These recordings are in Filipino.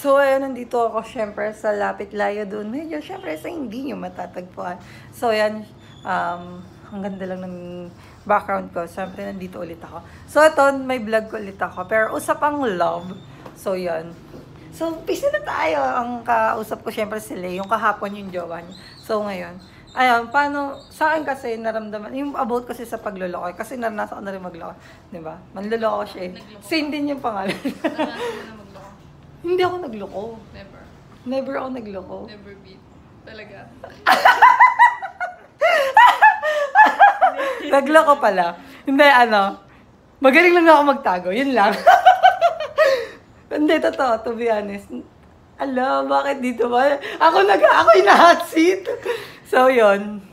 So, ayun, nandito ako syempre sa Lapit Layo doon. Medyo syempre sa hindi nyo matatagpuan. So, ayan, ang ganda lang ng background ko. Syempre, nandito ulit ako. So, ito, may vlog ko ulit ako. Pero usapang love. So, yan. So, pisa na tayo. Ang kausap ko syempre si Lay. Yung kahapon yung jowa niya. So, ngayon. Ayan, paano, sa akin kasi naramdaman, yung about kasi sa pagluloko, kasi naranasan ko na rin magloko. Diba? Manluloko siya eh. Same din yung pangalan. Hindi ako nagloko. Never. Never ako nagloko. Never beat. Talaga. Nagloko pala. Hindi, magaling lang ako magtago. Yun lang. Hindi, totoo, to be honest. Bakit dito ba? Ako yung hot seat. So, yun.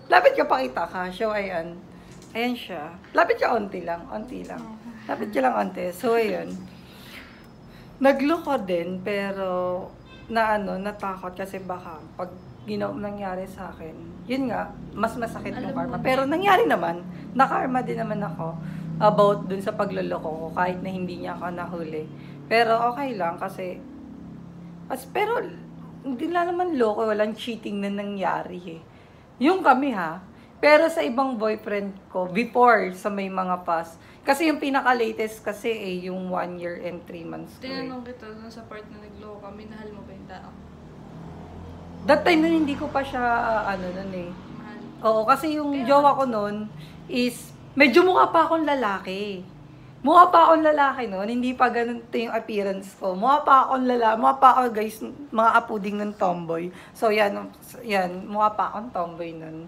Lapit ka, pakita ka. So, ayan. Ayan siya. Lapit ka, onti lang. Lapit ka lang, onti. So, ayan. Nagloko din, pero natakot kasi baka pag nangyari sa akin, yun nga, mas masakit yung karma. Pero nangyari naman, nakarma din naman ako about dun sa pagluloko ko kahit na hindi niya ako nahuli. Pero okay lang kasi, pero hindi lang naman loko, walang cheating na nangyari eh. Yung kami ha, pero sa ibang boyfriend ko, before sa may mga past, kasi yung pinaka-latest kasi yung 1 year and 3 months ko eh. Tinanong kita dun sa part na nagloko kami, minahal mo ba yung tao? That time nun, hindi ko pa siya, nun eh. Mahal. Oo, kasi yung jowa ko nun is, medyo mukha pa akong lalaki. Mukha pa akong lalaki nun, hindi pa ganun yung appearance ko. Mukha pa ako guys, mga apuding ng tomboy. So yan, mukha pa akong tomboy nun.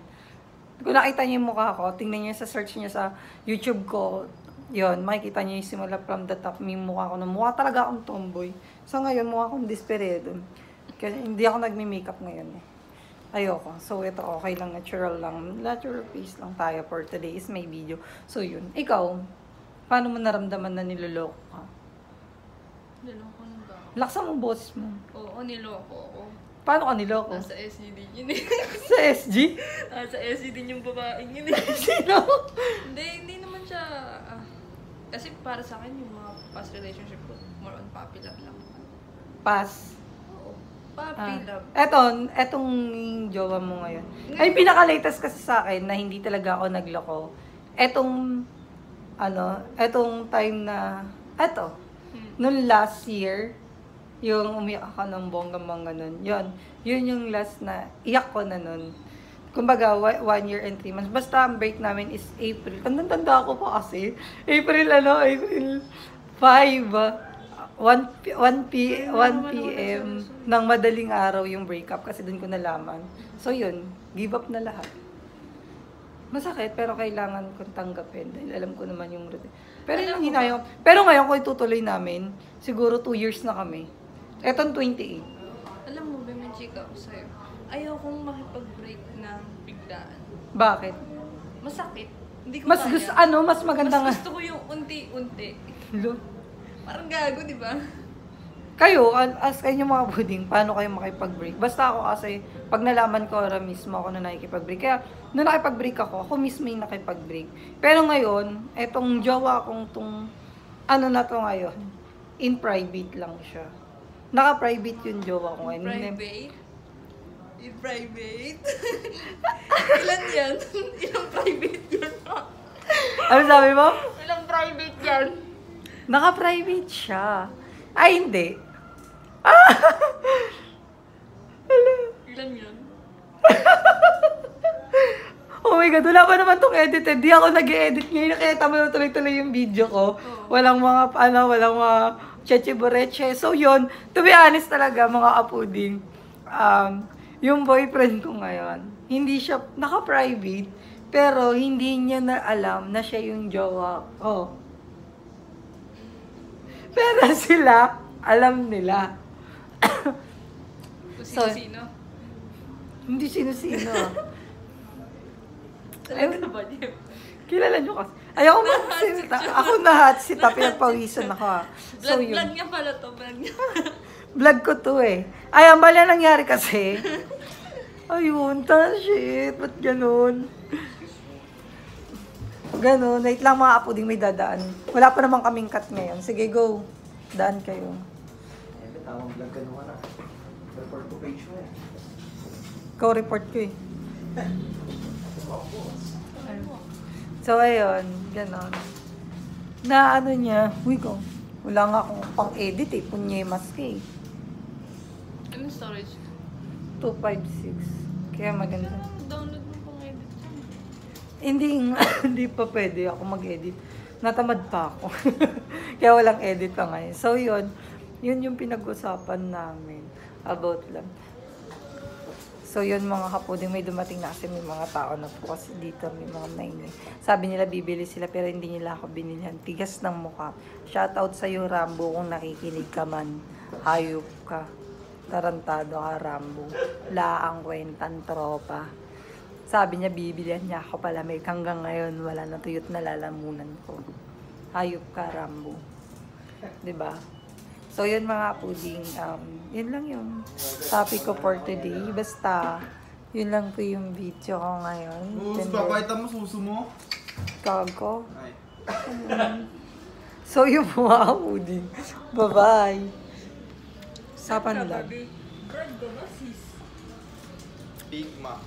Kung nakita niyo yung mukha ko, tingnan niyo sa search niyo sa YouTube ko, yun, makikita niyo yung simula from the top, yung mukha ko. Mukha talaga akong tomboy. So ngayon, mukha akong desperado. Kasi hindi ako nagme-makeup ngayon eh. Ayoko. So ito, okay lang, natural lang. Natural face lang tayo for today's may video. So yun. Ikaw, paano mo naramdaman na niloloko ka? Niloko na ba? Laksan mo boses mo. Oo, niloko ako. Paano ka niloko? Nasa SGD yun eh. Sa SG? Nasa SGD yung babaeng yun eh. Sino? Hindi naman siya, kasi para sa akin yung mga past relationship ko, more on puppy love lang. Pass. Oo, puppy love. Etong jowa mo ngayon. Ay, pinaka-latest kasi sa akin na hindi talaga ako nagloko. Etong time na, nung last year, yung umiyak ako ng bonggang-bongga nun. Yun yung last na iyak ko na nun. Kumbaga, 1 year and 3 months. Basta ang break namin is April. Tanda ako pa kasi. April 5, 1 p.m. ng madaling araw yung breakup kasi dun ko nalaman. So yun, give up na lahat. Masakit, pero kailangan kong tanggapin dahil alam ko naman yung routine. Pero yung hinayang, pero ngayon kung itutuloy namin, siguro 2 years na kami. Etong 28. Alam mo ba, may chika ako sa'yo. Ayaw kong makipag-break ng biglaan. Bakit? Masakit. Hindi ko Mas kaya. gusto, mas maganda nga. Mas gusto ko yung unti-unti. Parang gago, di ba? Kayo, as kayo mga buding, paano kayo makipag-break? Basta ako kasi, pag nalaman ko, mismo ako na nakikipag-break. Kaya, nung nakipag-break ako mismo yung nakipag-break. Pero ngayon, etong jowa kong na to ngayon, in private lang siya. Naka-private yung jowa ko ngayon. Private? In private? Ilan yan? Ilang private yan? Ano sabi mo? Ilang private yan? Naka-private siya. Ay, hindi. Ilan yan? Oh my God, wala pa naman tong edited. Di ako nag-edit ngayon. Kaya tama na tuloy-tuloy yung video ko. Walang mga, walang mga cheche-boreche. So yun, to be honest talaga, mga apuding, yung boyfriend ko ngayon, hindi siya, naka-private, pero hindi niya na alam na siya yung jowa ko. Pero sila, alam nila. Kung sino-sino? Hindi sino-sino. Talaga ba, Jeff? Kilala nyo kasi. Ayaw mo ako na hot seat, pinagpawisan ako ha. So, yun. Vlog niya pala to, vlog niya. Vlog ko to eh. Ay, ang bala nangyari kasi. Ayun, shit. Ba't ganun? Ganun. Wait lang mga apuding may dadaan. Wala pa naman kaming cut ngayon. Sige, go. Daan kayo. tamang vlog ka naman ah. Report to page mo eh. Ikaw report ko eh. So, ayun. Ganon. Na ano niya, uy ko. Wala nga akong pang-edit eh. Punyemas ka eh. Anong storage? 256. Kaya maganda. Download mo pang edit dyan. Hindi nga, hindi pa pwede ako mag-edit. Natamad pa ako. Kaya walang edit pa ngayon. So, yun yung pinag-usapan namin about lang. So, yun mga kapuding, may dumating na kasi may mga tao na po kasi dito, may mga maingay. Sabi nila bibili sila pero hindi nila ako binilihan. Tigas ng mukha. Shoutout sa'yo, Rambo, kung nakikinig ka man. Hayop ka. Tarantado ka, Rambo. Laang kwentan tropa. Sabi niya, bibilihan niya ako pala. May hanggang ngayon, wala na tuyot na lalamunan ko. Hayop ka, Rambo. 'Di ba? So, yun mga puding. Yun lang yung topic ko for today. Basta, yun lang po yung video ko ngayon. Papakita mo suso mo. Gago. Ay. So, yun mga puding. Bye-bye. Sapan lang. Bird ko ba, sis? Pigma.